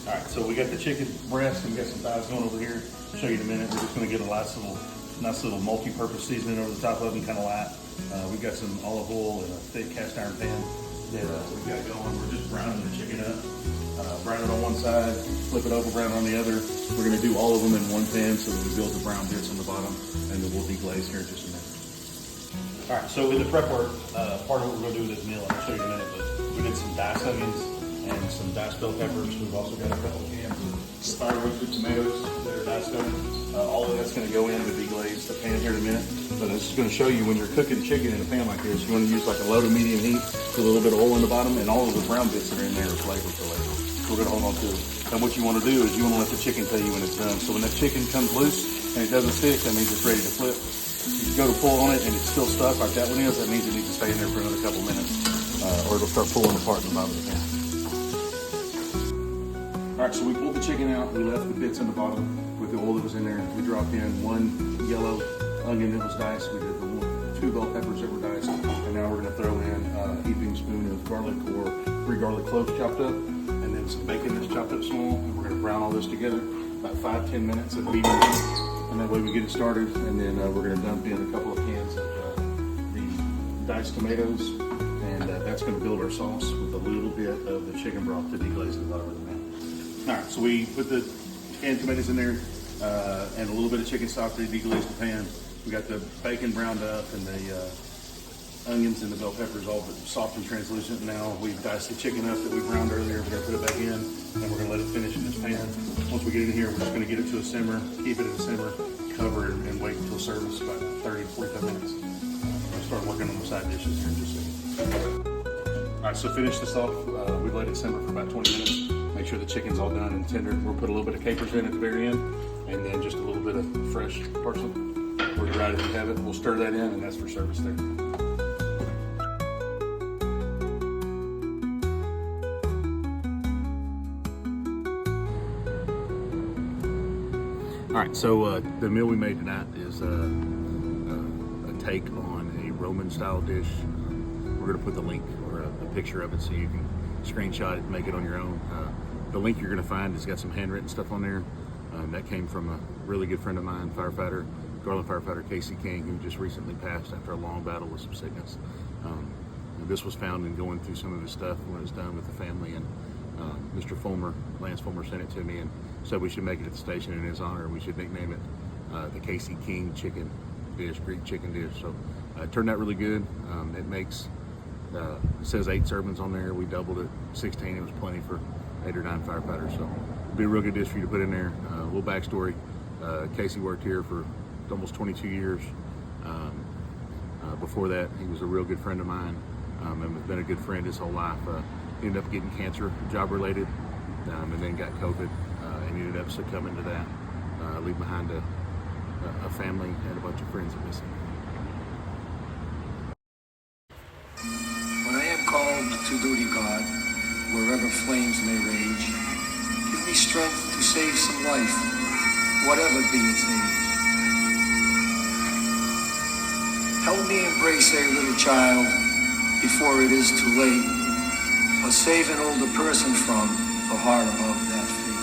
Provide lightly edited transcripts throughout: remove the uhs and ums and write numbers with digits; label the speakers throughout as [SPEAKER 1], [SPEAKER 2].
[SPEAKER 1] All right, so we got the chicken breast and we got some thighs going over here. I'll show you in a minute. We're just gonna get a nice little multi-purpose seasoning over the top of them, kind of light. We've got some olive oil in a thick cast iron pan that we've got going. We're just browning the chicken up. Brown it on one side, flip it over, brown it on the other. We're gonna do all of them in one pan so that we build the brown bits on the bottom, and then we'll deglaze here in just a minute. All right, so in the prep work, part of what we're gonna do with this meal, I'll show you in a minute, but we did some diced onions and some diced bell peppers. We've also got a couple of cans of fire roasted tomatoes that are diced up. All of that's gonna go in to deglaze the pan here in a minute. But it's just gonna show you when you're cooking chicken in a pan like this, you wanna use like a low to medium heat with a little bit of oil in the bottom, and all of the brown bits that are in there are flavor for later. So we're gonna hold on to them. And what you wanna do is you wanna let the chicken tell you when it's done. So when that chicken comes loose and it doesn't stick, that means it's ready to flip. If you go to pull on it and it's still stuck like that one is, that means it needs to stay in there for another couple minutes, or it'll start pulling apart in the bottom of the pan. All right, so we pulled the chicken out. We left the bits in the bottom with the oil that was in there. We dropped in one yellow onion that was diced. We did the 2 bell peppers that were diced. And now we're gonna throw in a heaping spoon of garlic or 3 garlic cloves chopped up, and then some bacon that's chopped up small. And we're gonna brown all this together about 5-10 minutes at medium heat. And that way we get it started. And then we're gonna dump in a couple of cans of the diced tomatoes. And that's gonna build our sauce with a little bit of the chicken broth to deglaze the bottom of the pan. All right, so we put the canned tomatoes in there and a little bit of chicken stock to deglaze the pan. We got the bacon browned up and the onions and the bell peppers all but soft and translucent. Now we've diced the chicken up that we browned earlier. We're gonna put it back in and we're gonna let it finish in this pan. Once we get it in here, we're just gonna get it to a simmer, keep it at a simmer, cover it, and wait until service about 30 to 45 minutes. We'll start working on the side dishes here in just a second. All right, so finish this off. We've let it simmer for about 20 minutes. Make sure the chicken's all done and tender. We'll put a little bit of capers in at the very end, and then just a little bit of fresh parsley. We're right if you have it. We'll stir that in, and that's for service there. All right, so the meal we made tonight is a take on a Roman-style dish. We're gonna put the link or a picture of it so you can screenshot it and make it on your own. The link you're gonna find has got some handwritten stuff on there. That came from a really good friend of mine, firefighter, Garland firefighter Kasey, who just recently passed after a long battle with some sickness. This was found in going through some of his stuff when it was done with the family, and Mr. Fulmer, Lance Fulmer, sent it to me and said we should make it at the station in his honor. We should nickname it the Kasey King chicken dish, Greek chicken dish. So it turned out really good. It makes, it says 8 servings on there. We doubled it, 16. It was plenty for 8 or 9 firefighters. So it'll be a real good dish for you to put in there. A little backstory, Kasey worked here for almost 22 years. Before that, he was a real good friend of mine and has been a good friend his whole life. He ended up getting cancer, job related, and then got COVID and ended up succumbing to that, leaving behind a family and a bunch of friends that miss him.
[SPEAKER 2] When I am called to duty, God, wherever flames may rage, give me strength to save some life, whatever be its age. Help me embrace a little child before it is too late, or save an older person from the horror of that fate.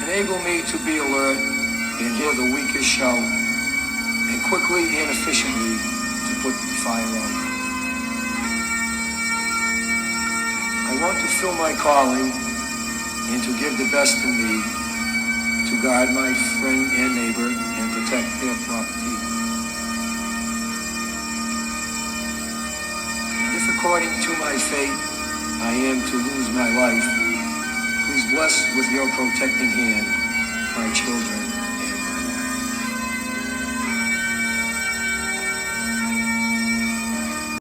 [SPEAKER 2] Enable me to be alert and hear the weakest shout, and quickly and efficiently to put the fire out. I want to fill my calling and to give the best in me, to guard my friend and neighbor and protect their property. And if according to my fate I am to lose my life, please bless with your protecting hand my children